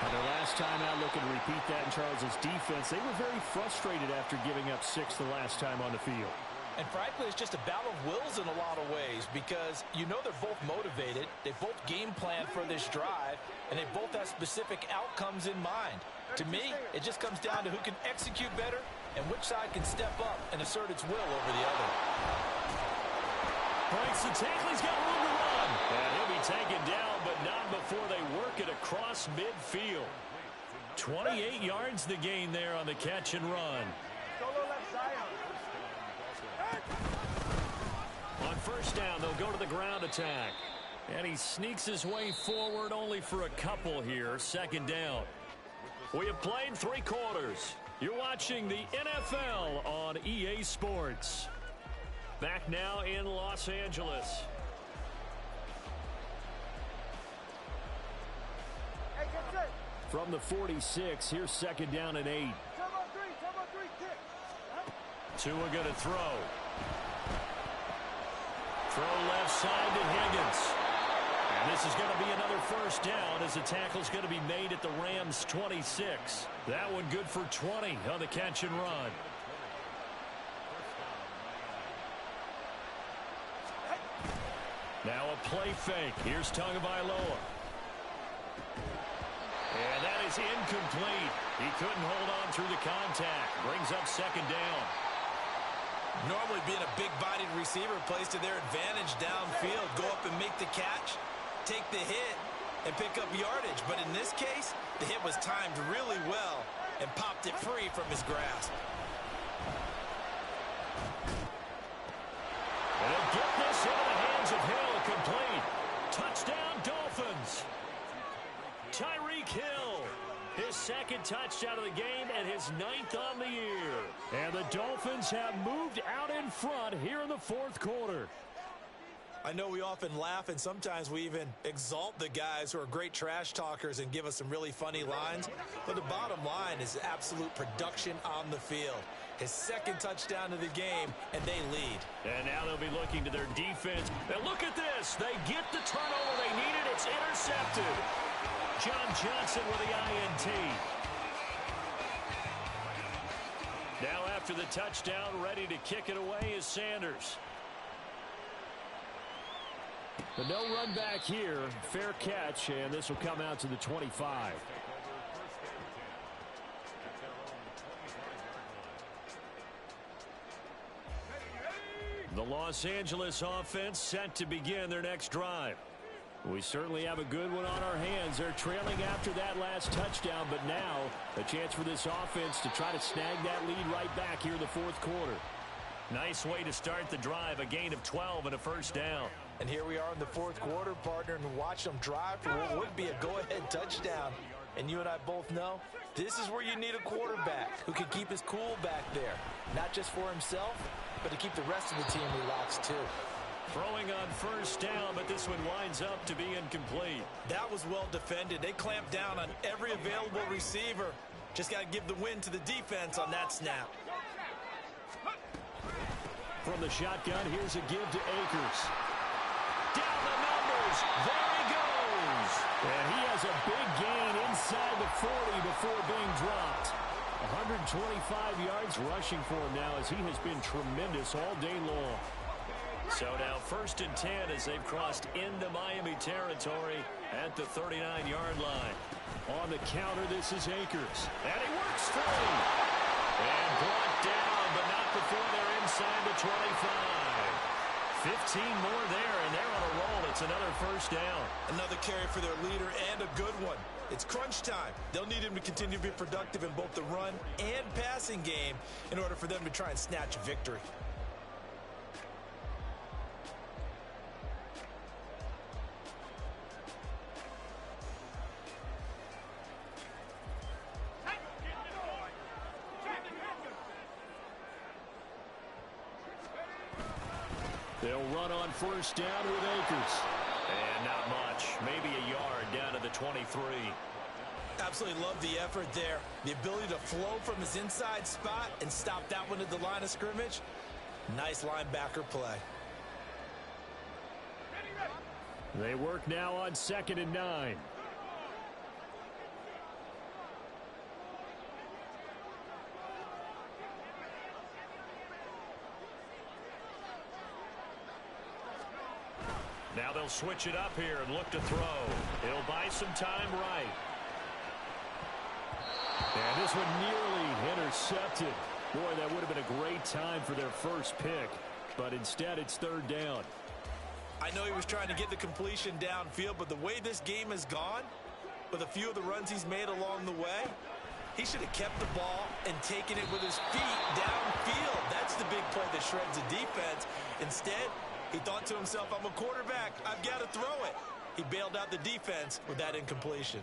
[SPEAKER 4] Their last time out, looking to repeat that in Charles's defense. They were very frustrated after giving up 6 the last time on the field.
[SPEAKER 3] And frankly, it's just a battle of wills in a lot of ways because you know they're both motivated. They both game plan for this drive, and they both have specific outcomes in mind. To me, it just comes down to who can execute better and which side can step up and assert its will over the other.
[SPEAKER 1] Breaks the tackle. He's got room to run. And he'll be taken down, but not before they work it across midfield. 28 yards the gain there on the catch and run. On first down, they'll go to the ground attack. And he sneaks his way forward only for a couple here. 2nd down. We have played 3 quarters. You're watching the NFL on EA Sports. Back now in Los Angeles.
[SPEAKER 4] From the 46, here's 2nd down and 8.
[SPEAKER 1] Tua going to throw. Throw left side to Higgins. And this is going to be another first down as the tackle's going to be made at the Rams' 26. That one good for 20 on the catch and run. Now a play fake. Here's Tagovailoa. And that is incomplete. He couldn't hold on through the contact. Brings up 2nd down.
[SPEAKER 2] Normally being a big-bodied receiver plays to their advantage downfield. Go up and make the catch, take the hit, and pick up yardage. But in this case, the hit was timed really well and popped it free from his grasp.
[SPEAKER 1] And he'll get this into the hands of Hill. Complete. Touchdown, Dolphins. Tyreek Hill. His 2nd touchdown of the game and his 9th on the year. And the Dolphins have moved out in front here in the 4th quarter.
[SPEAKER 2] I know we often laugh and sometimes we even exalt the guys who are great trash talkers and give us some really funny lines. But the bottom line is absolute production on the field. His 2nd touchdown of the game, and they lead.
[SPEAKER 1] And now they'll be looking to their defense. And look at this. They get the turnover they needed. It's intercepted. John Johnson with the INT. Now after the touchdown, ready to kick it away is Sanders.
[SPEAKER 4] But no run back here. Fair catch, and this will come out to the 25.
[SPEAKER 1] The Los Angeles offense set to begin their next drive.
[SPEAKER 4] We certainly have a good one on our hands. They're trailing after that last touchdown, but now a chance for this offense to try to snag that lead right back here in the 4th quarter.
[SPEAKER 1] Nice way to start the drive, a gain of 12 and a first down.
[SPEAKER 3] And here we are in the fourth quarter, partner, and watch them drive for what would be a go-ahead touchdown. And you and I both know this is where you need a quarterback who can keep his cool back there. Not just for himself, but to keep the rest of the team relaxed too.
[SPEAKER 1] Throwing on first down, but this one winds up to be incomplete.
[SPEAKER 2] That was well defended. They clamped down on every available receiver. Just got to give the win to the defense on that snap.
[SPEAKER 1] From the shotgun, here's a give to Akers. Down the numbers. There he goes. And he has a big gain inside the 40 before being dropped. 125 yards rushing for him now as he has been tremendous all day long. So now 1st and 10 as they've crossed into Miami territory at the 39-yard line. On the counter, this is Akers. And he works through. And brought down, but not before they're inside the 25. 15 more there, and they're on a roll. It's another first down.
[SPEAKER 2] Another carry for their leader, and a good one. It's crunch time. They'll need him to continue to be productive in both the run and passing game in order for them to try and snatch a victory.
[SPEAKER 1] They'll run on first down with Akers. And not much. Maybe a yard down to the 23.
[SPEAKER 2] Absolutely love the effort there. The ability to flow from his inside spot and stop that one at the line of scrimmage. Nice linebacker play.
[SPEAKER 1] They work now on 2nd and 9. Now they'll switch it up here and look to throw. He'll buy some time right. And this one nearly intercepted. Boy, that would have been a great time for their first pick. But instead, it's 3rd down.
[SPEAKER 2] I know he was trying to get the completion downfield, but the way this game has gone, with a few of the runs he's made along the way, he should have kept the ball and taken it with his feet downfield. That's the big play that shreds the defense. Instead, he thought to himself, I'm a quarterback. I've got to throw it. He bailed out the defense with that incompletion.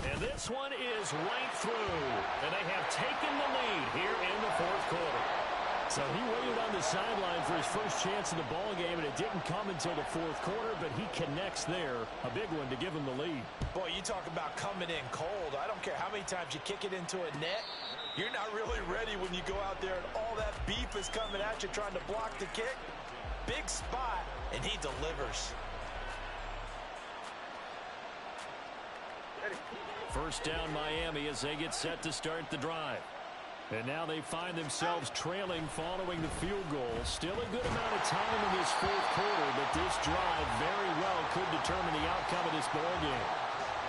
[SPEAKER 1] And this one is right through. And they have taken the lead here in the 4th quarter. So he waited on the sideline for his first chance in the ball game, and it didn't come until the 4th quarter, but he connects there. A big one to give him the lead.
[SPEAKER 3] Boy, you talk about coming in cold. I don't care how many times you kick it into a net. You're not really ready when you go out there and all that beef is coming at you trying to block the kick. Big spot, and he delivers.
[SPEAKER 1] First down Miami as they get set to start the drive. And now they find themselves trailing following the field goal. Still a good amount of time in this 4th quarter, but this drive very well could determine the outcome of this ball game.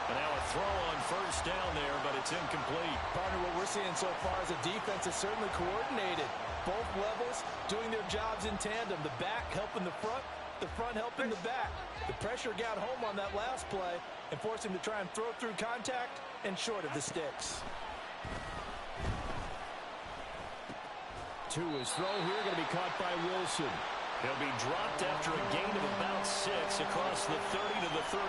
[SPEAKER 1] And now a throw on first down there, but it's incomplete.
[SPEAKER 3] Partner, what we're seeing so far is a defense is certainly coordinated. Both levels doing their jobs in tandem. The back helping the front helping the back. The pressure got home on that last play and forced him to try and throw through contact and short of the sticks.
[SPEAKER 1] To his throw here, going to be caught by Wilson. He'll be dropped after a gain of about 6 across the 30 to the 31.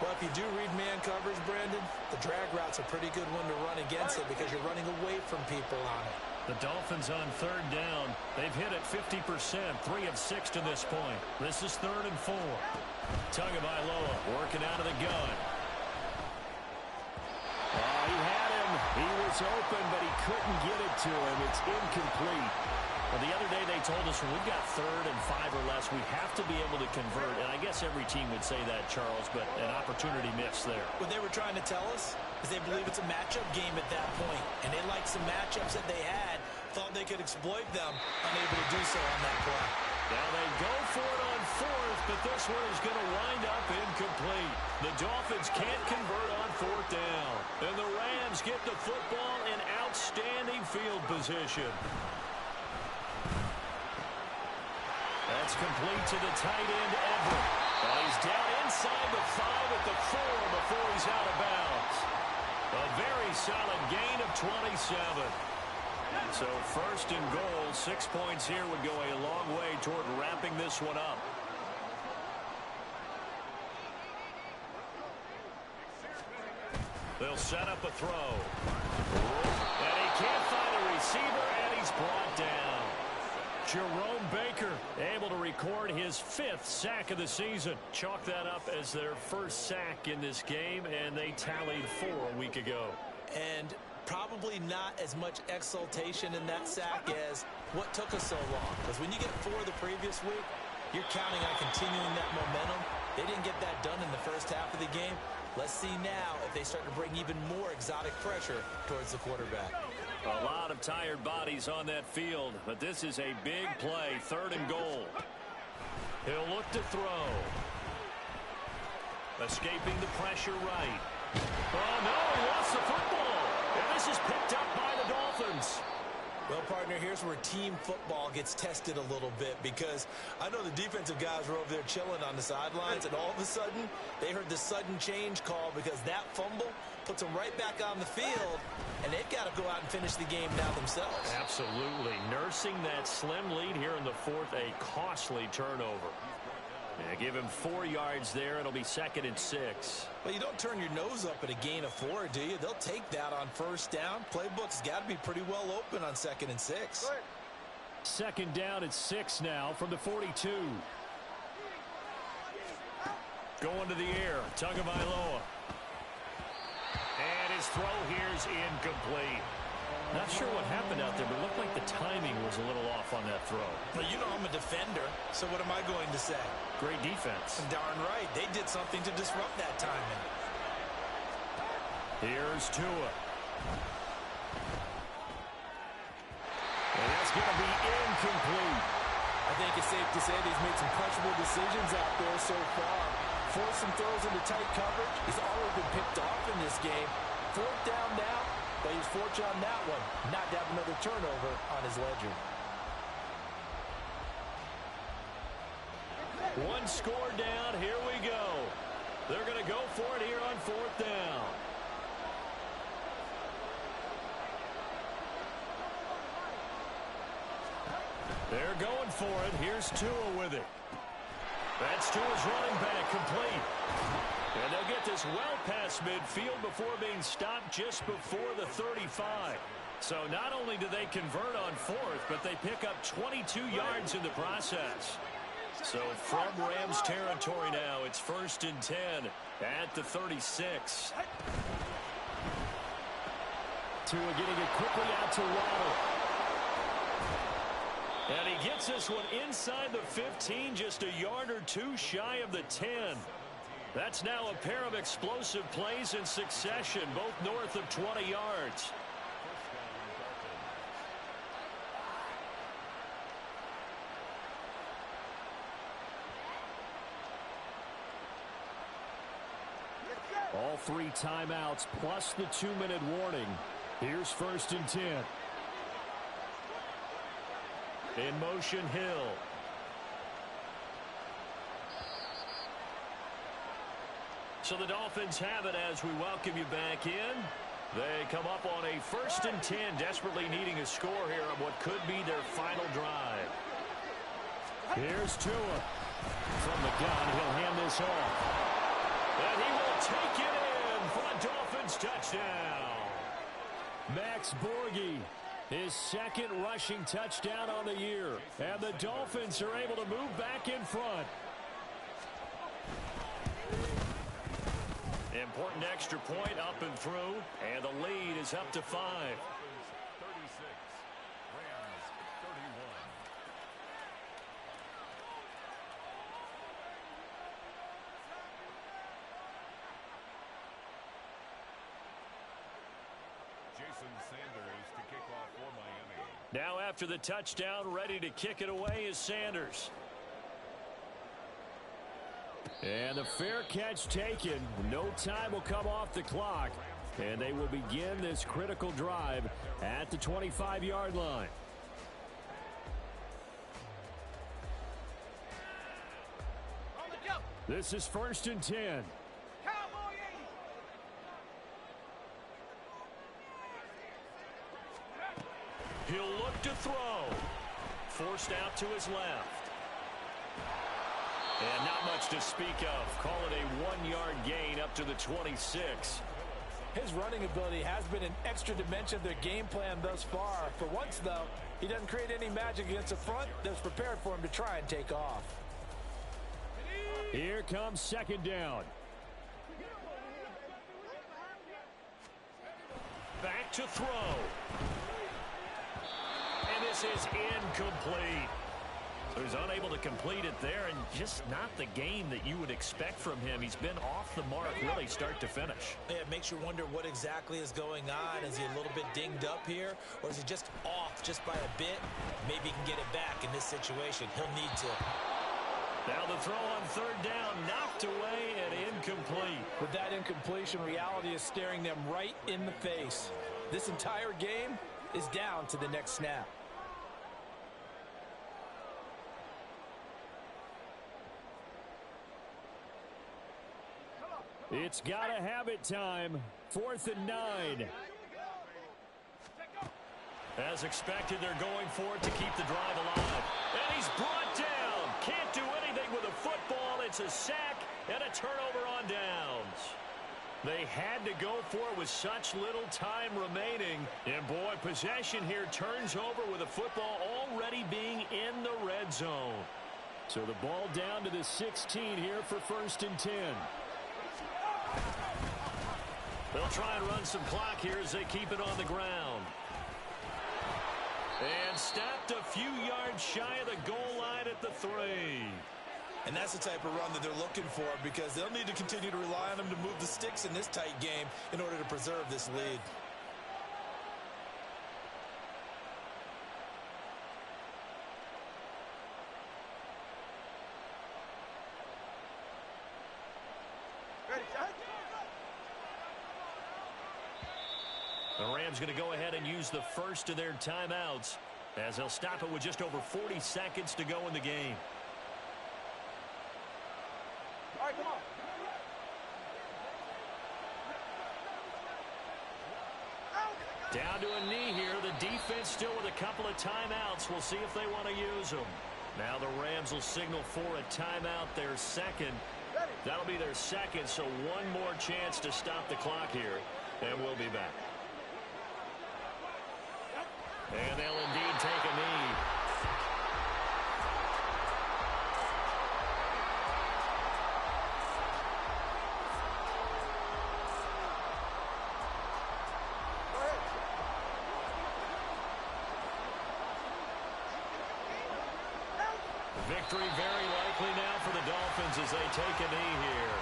[SPEAKER 2] Well, if you do read man coverage, Brandon, the drag route's a pretty good one to run against it because you're running away from people on it.
[SPEAKER 1] The Dolphins on 3rd down. They've hit it 50%, 3 of 6 to this point. This is 3rd and 4. Tagovailoa working out of the gun. He had him. He was open, but he couldn't get it to him. It's incomplete. Well, the other day they told us when we've got 3rd and 5 or less, we have to be able to convert. And I guess every team would say that, Charles, but an opportunity missed there.
[SPEAKER 2] What they were trying to tell us is they believe it's a matchup game at that point. And they liked some matchups that they had, thought they could exploit them, unable to do so on that play.
[SPEAKER 1] Now they go for it on 4th, but this one is going to wind up incomplete. The Dolphins can't convert on 4th down. And the Rams get the football in outstanding field position. That's complete to the tight end, Everett. Well, he's down inside the 5 at the 4 before he's out of bounds. A very solid gain of 27. So first and goal, 6 points here would go a long way toward wrapping this one up. They'll set up a throw. And he can't find a receiver, and he's brought down. Jerome Baker able to record his 5th sack of the season. Chalk that up as their first sack in this game, and they tallied 4 a week ago.
[SPEAKER 2] And probably not as much exultation in that sack as what took us so long. Because when you get 4 the previous week, you're counting on continuing that momentum. They didn't get that done in the first half of the game. Let's see now if they start to bring even more exotic pressure towards the quarterback.
[SPEAKER 1] A lot of tired bodies on that field, but this is a big play, 3rd and goal. He'll look to throw. Escaping the pressure right. Oh, no, he lost the football. And this is picked up by the Dolphins.
[SPEAKER 2] Well, partner, here's where team football gets tested a little bit, because I know the defensive guys were over there chilling on the sidelines, and all of a sudden, they heard the sudden change call because that fumble puts them right back on the field, and they've got to go out and finish the game now themselves.
[SPEAKER 1] Absolutely. Nursing that slim lead here in the 4th, a costly turnover. Yeah, give him 4 yards there. It'll be 2nd and 6.
[SPEAKER 2] Well, you don't turn your nose up at a gain of 4, do you? They'll take that on 1st down. Playbook's got to be pretty well open on 2nd and 6.
[SPEAKER 1] 2nd down at 6 now from the 42. Going to the air. Tagovailoa. And his throw here's incomplete. Not sure what happened out there, but it looked like the timing was a little off on that throw.
[SPEAKER 2] Well, you know I'm a defender, so what am I going to say?
[SPEAKER 1] Great defense.
[SPEAKER 2] Darn right. They did something to disrupt that timing.
[SPEAKER 1] Here's Tua. And that's going to be incomplete.
[SPEAKER 3] I think it's safe to say he's made some questionable decisions out there so far. Forced some throws into tight coverage. He's already been picked off in this game. 4th down now. But he's fortunate on that one, not to have another turnover on his ledger.
[SPEAKER 1] 1 score down. Here we go. They're going to go for it here on 4th down. They're going for it. Here's Tua with it. That's Tua's running back, complete. And they'll get this well past midfield before being stopped just before the 35. So not only do they convert on 4th, but they pick up 22 yards in the process. So from Rams territory now, it's 1st and 10 at the 36. Tua getting it quickly out to Waddle. And he gets this one inside the 15, just a yard or 2 shy of the 10. That's now a pair of explosive plays in succession, both north of 20 yards. All 3 timeouts plus the 2-minute warning. Here's 1st and 10. In motion, Hill. So the Dolphins have it as we welcome you back in. They come up on a 1st and 10, desperately needing a score here on what could be their final drive. Here's Tua. From the gun, he'll hand this off. And he will take it in for a Dolphins touchdown. Max Borghi, his 2nd rushing touchdown on the year. And the Dolphins are able to move back in front. Important extra point up and through, and the lead is up to 5.
[SPEAKER 5] 36, Rams 31. Jason Sanders to kick off for Miami.
[SPEAKER 1] Now after the touchdown, ready to kick it away is Sanders. And the fair catch taken. No time will come off the clock. And they will begin this critical drive at the 25-yard line. This is 1st and 10. He'll look to throw. Forced out to his left. And not much to speak of. Call it a 1-yard gain up to the 26.
[SPEAKER 3] His running ability has been an extra dimension of their game plan thus far. For once, though, he doesn't create any magic against the front that's prepared for him to try and take off.
[SPEAKER 4] Here comes second down.
[SPEAKER 1] Back to throw. And this is incomplete. So he's unable to complete it there, and just not the game that you would expect from him. He's been off the mark really start to finish.
[SPEAKER 2] Yeah, it makes you wonder what exactly is going on. Is he a little bit dinged up here, or is he just off just by a bit? Maybe he can get it back in this situation. He'll need to.
[SPEAKER 1] Now the throw on third down, knocked away and incomplete.
[SPEAKER 3] With that incompletion, reality is staring them right in the face. This entire game is down to the next snap.
[SPEAKER 4] It's got to have it time. 4th and 9.
[SPEAKER 1] As expected, they're going for it to keep the drive alive. And he's brought down. Can't do anything with a football. It's a sack and a turnover on downs. They had to go for it with such little time remaining. And, boy, possession here turns over with the football already being in the red zone.
[SPEAKER 4] So the ball down to the 16 here for 1st and 10.
[SPEAKER 1] They'll try and run some clock here as they keep it on the ground. And stopped a few yards shy of the goal line at the 3.
[SPEAKER 2] And that's the type of run that they're looking for, because they'll need to continue to rely on him to move the sticks in this tight game in order to preserve this lead.
[SPEAKER 1] The Rams going to go ahead and use the first of their timeouts as they'll stop it with just over 40 seconds to go in the game.
[SPEAKER 3] All right, come on.
[SPEAKER 1] Down to a knee here. The defense still with a couple of timeouts. We'll see if they want to use them. Now the Rams will signal for a timeout, their second. That'll be their second, so one more chance to stop the clock here, and we'll be back. And they'll indeed take a knee. Victory very likely now for the Dolphins as they take a knee here.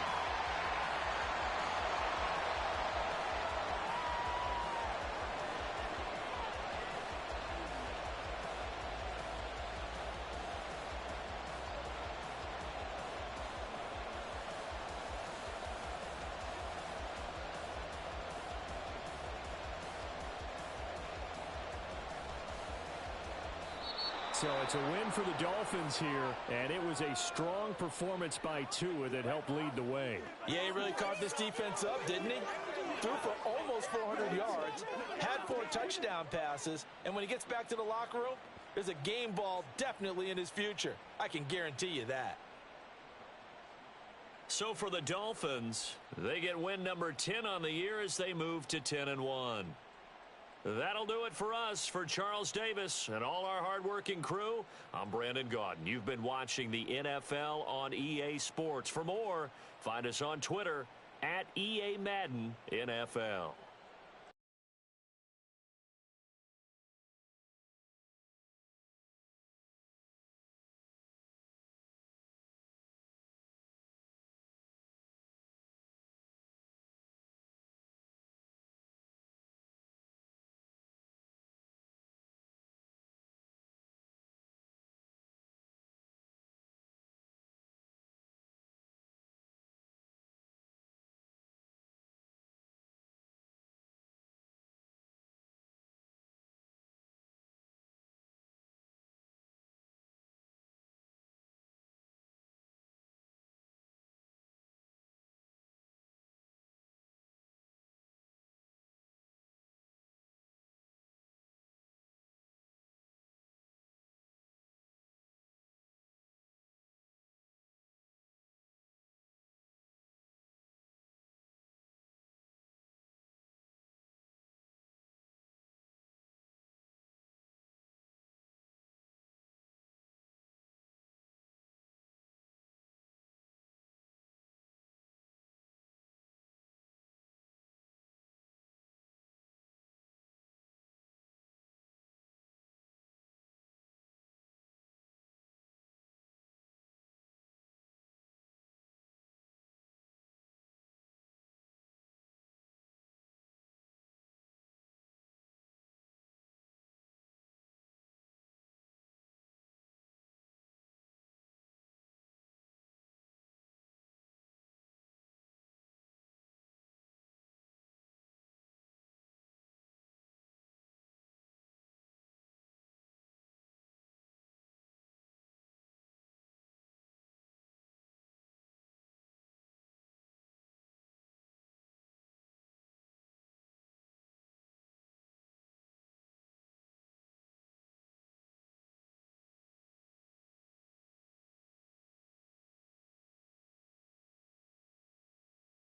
[SPEAKER 4] So it's a win for the Dolphins here, and it was a strong performance by Tua that helped lead the way.
[SPEAKER 3] Yeah, he really carved this defense up, didn't he? Threw for almost 400 yards, had 4 touchdown passes, and when he gets back to the locker room, there's a game ball definitely in his future. I can guarantee you that.
[SPEAKER 1] So for the Dolphins, they get win number 10 on the year as they move to 10-1. That'll do it for us. For Charles Davis and all our hardworking crew, I'm Brandon Gaudin. You've been watching the NFL on EA Sports. For more, find us on Twitter @EA Madden NFL.